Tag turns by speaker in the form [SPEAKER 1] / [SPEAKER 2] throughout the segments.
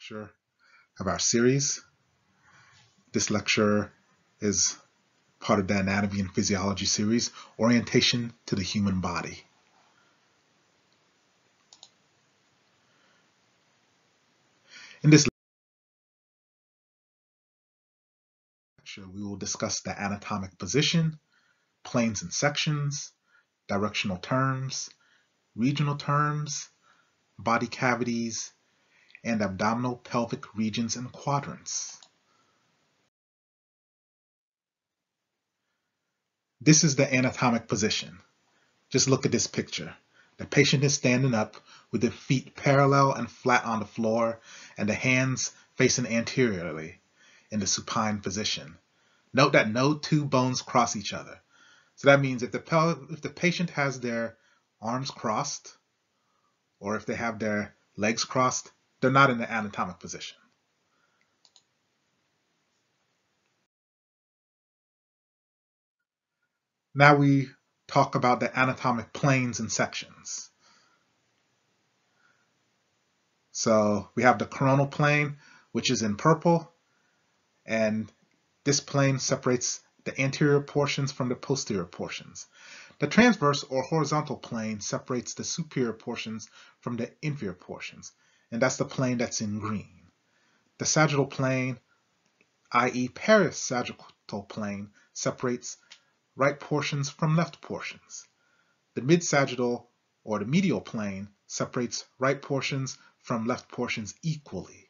[SPEAKER 1] Lecture of our series. This lecture is part of the Anatomy and Physiology series, Orientation to the Human Body. In this lecture, we will discuss the anatomic position, planes and sections, directional terms, regional terms, body cavities, and abdominal pelvic regions and quadrants. This is the anatomic position. Just look at this picture. The patient is standing up with the feet parallel and flat on the floor and the hands facing anteriorly in the supine position. Note that no two bones cross each other. So that means if the patient has their arms crossed or if they have their legs crossed, they're not in the anatomic position. Now we talk about the anatomic planes and sections. So we have the coronal plane, which is in purple, and this plane separates the anterior portions from the posterior portions. The transverse or horizontal plane separates the superior portions from the inferior portions, and that's the plane that's in green. The sagittal plane, i.e. parasagittal plane, separates right portions from left portions. The mid-sagittal or the medial plane separates right portions from left portions equally,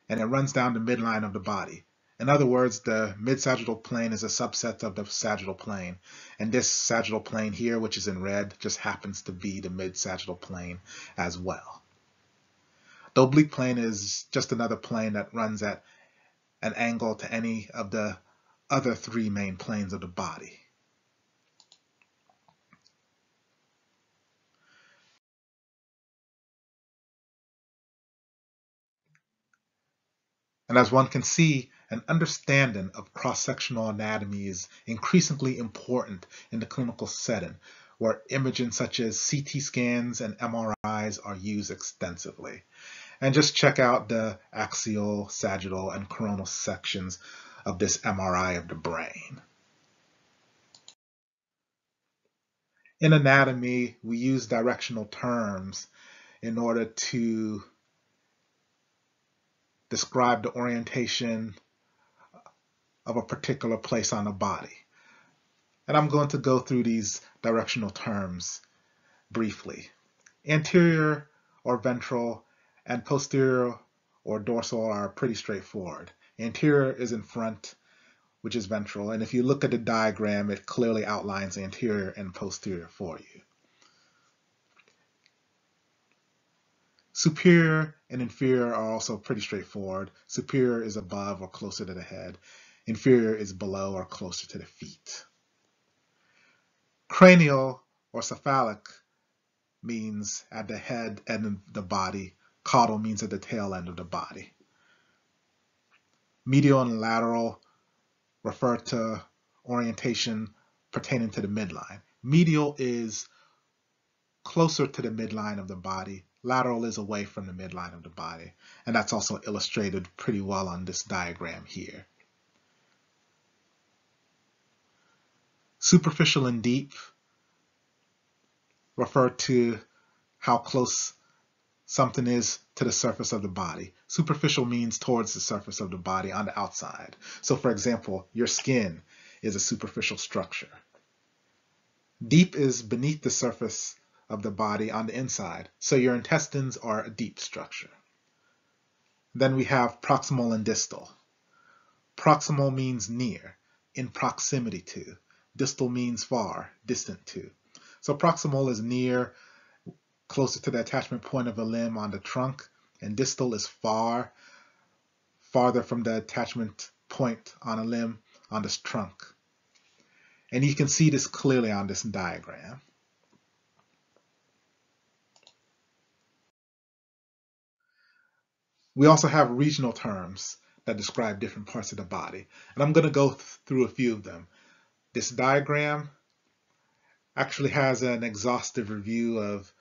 [SPEAKER 1] and it runs down the midline of the body. In other words, the mid-sagittal plane is a subset of the sagittal plane, and this sagittal plane here, which is in red, just happens to be the mid-sagittal plane as well. The oblique plane is just another plane that runs at an angle to any of the other three main planes of the body. And as one can see, an understanding of cross-sectional anatomy is increasingly important in the clinical setting, where imaging such as CT scans and MRIs are used extensively. And just check out the axial, sagittal, and coronal sections of this MRI of the brain. In anatomy, we use directional terms in order to describe the orientation of a particular place on the body. And I'm going to go through these directional terms briefly. Anterior or ventral and posterior or dorsal are pretty straightforward. Anterior is in front, which is ventral, and if you look at the diagram, it clearly outlines anterior and posterior for you. Superior and inferior are also pretty straightforward. Superior is above or closer to the head. Inferior is below or closer to the feet. Cranial or cephalic means at the head end of the body. Caudal means at the tail end of the body. Medial and lateral refer to orientation pertaining to the midline. Medial is closer to the midline of the body. Lateral is away from the midline of the body, and that's also illustrated pretty well on this diagram here. Superficial and deep refer to how close something is to the surface of the body. Superficial means towards the surface of the body on the outside. So for example, your skin is a superficial structure. Deep is beneath the surface of the body on the inside. So your intestines are a deep structure. Then we have proximal and distal. Proximal means near, in proximity to. Distal means far, distant to. So proximal is near, closer to the attachment point of a limb on the trunk, and distal is far, farther from the attachment point on a limb on this trunk. And you can see this clearly on this diagram. We also have regional terms that describe different parts of the body, and I'm going to go through a few of them. This diagram actually has an exhaustive review of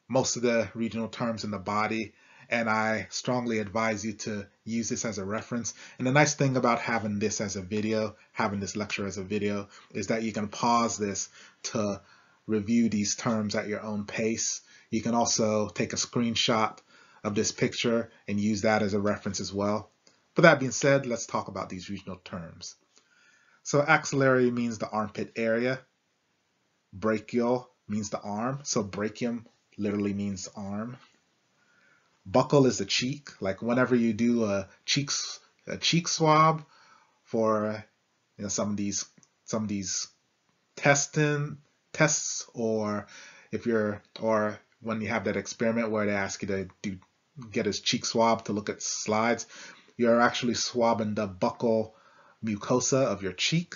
[SPEAKER 1] most of the regional terms in the body, and I strongly advise you to use this as a reference. And the nice thing about having this as a video, having this lecture as a video, is that you can pause this to review these terms at your own pace. You can also take a screenshot of this picture and use that as a reference as well. But that being said, let's talk about these regional terms. So axillary means the armpit area. Brachial means the arm. So brachium literally means arm. Buccal is the cheek. Like whenever you do a cheek swab for some of these tests, or when you have that experiment where they ask you to get his cheek swab to look at slides, you're actually swabbing the buccal mucosa of your cheek.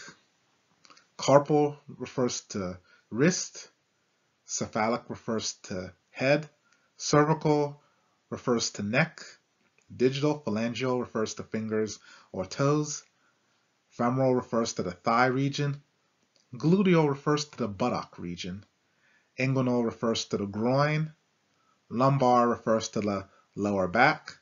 [SPEAKER 1] Carpal refers to wrist. Cephalic refers to head. Cervical refers to neck. Digital, phalangeal refers to fingers or toes. Femoral refers to the thigh region. Gluteal refers to the buttock region. Inguinal refers to the groin. Lumbar refers to the lower back.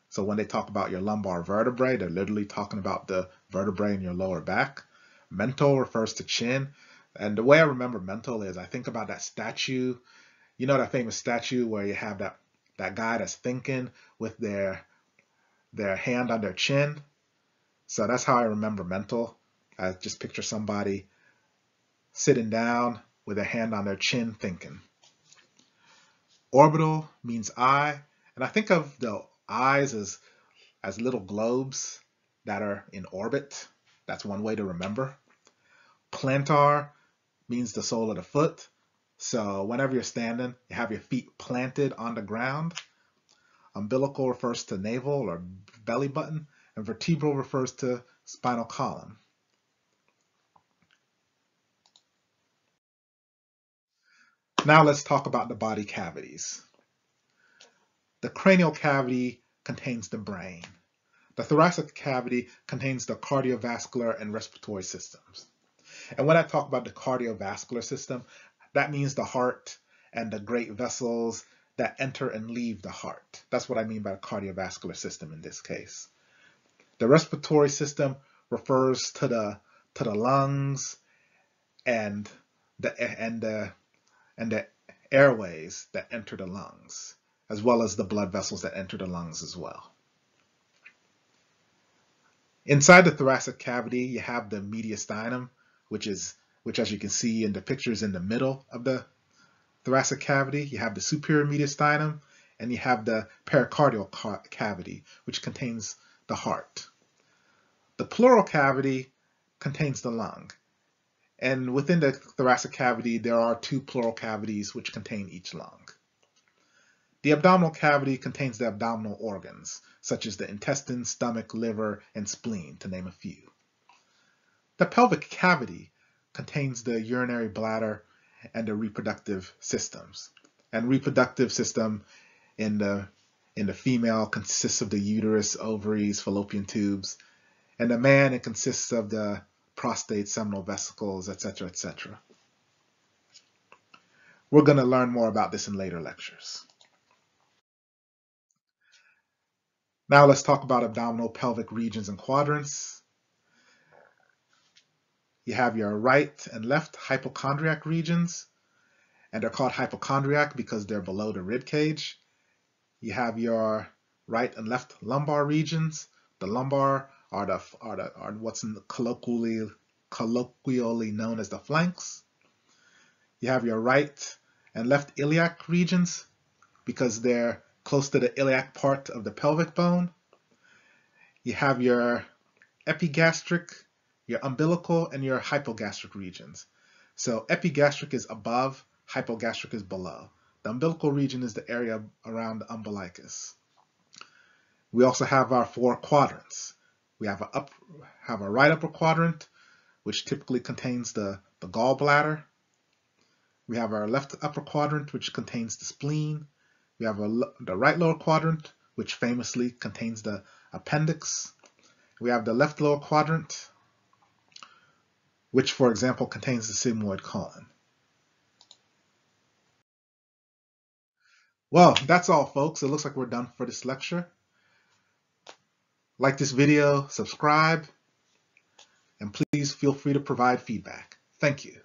[SPEAKER 1] So when they talk about your lumbar vertebrae, they're literally talking about the vertebrae in your lower back. Mental refers to chin. And the way I remember mental is I think about that statue, that famous statue where you have that guy that's thinking with their hand on their chin. So that's how I remember mental. I just picture somebody sitting down with their hand on their chin thinking. Orbital means eye, and I think of the eyes as little globes that are in orbit. That's one way to remember. Plantar means the sole of the foot. So whenever you're standing, you have your feet planted on the ground. Umbilical refers to navel or belly button, and vertebral refers to spinal column. Now let's talk about the body cavities. The cranial cavity contains the brain. The thoracic cavity contains the cardiovascular and respiratory systems. And when I talk about the cardiovascular system, that means the heart and the great vessels that enter and leave the heart. That's what I mean by the cardiovascular system in this case. The respiratory system refers to the lungs and the airways that enter the lungs, as well as the blood vessels that enter the lungs as well. Inside the thoracic cavity, you have the mediastinum, which as you can see in the pictures in the middle of the thoracic cavity. You have the superior mediastinum, and you have the pericardial cavity, which contains the heart. The pleural cavity contains the lung. And within the thoracic cavity, there are two pleural cavities which contain each lung. The abdominal cavity contains the abdominal organs, such as the intestine, stomach, liver, and spleen, to name a few. The pelvic cavity contains the urinary bladder and the reproductive systems. And reproductive system in the female consists of the uterus, ovaries, fallopian tubes. And the man, it consists of the prostate, seminal vesicles, etc., etc. We're going to learn more about this in later lectures. Now let's talk about abdominal pelvic regions and quadrants. You have your right and left hypochondriac regions, and they're called hypochondriac because they're below the rib cage. You have your right and left lumbar regions. The lumbar are what's colloquially known as the flanks. You have your right and left iliac regions because they're close to the iliac part of the pelvic bone. You have your epigastric, your umbilical, and your hypogastric regions. So epigastric is above, hypogastric is below. The umbilical region is the area around the umbilicus. We also have our four quadrants. We have a right upper quadrant, which typically contains the gallbladder. We have our left upper quadrant, which contains the spleen. We have the right lower quadrant, which famously contains the appendix. We have the left lower quadrant, which, for example, contains the sigmoid colon. Well, that's all, folks. It looks like we're done for this lecture. Like this video, subscribe, and please feel free to provide feedback. Thank you.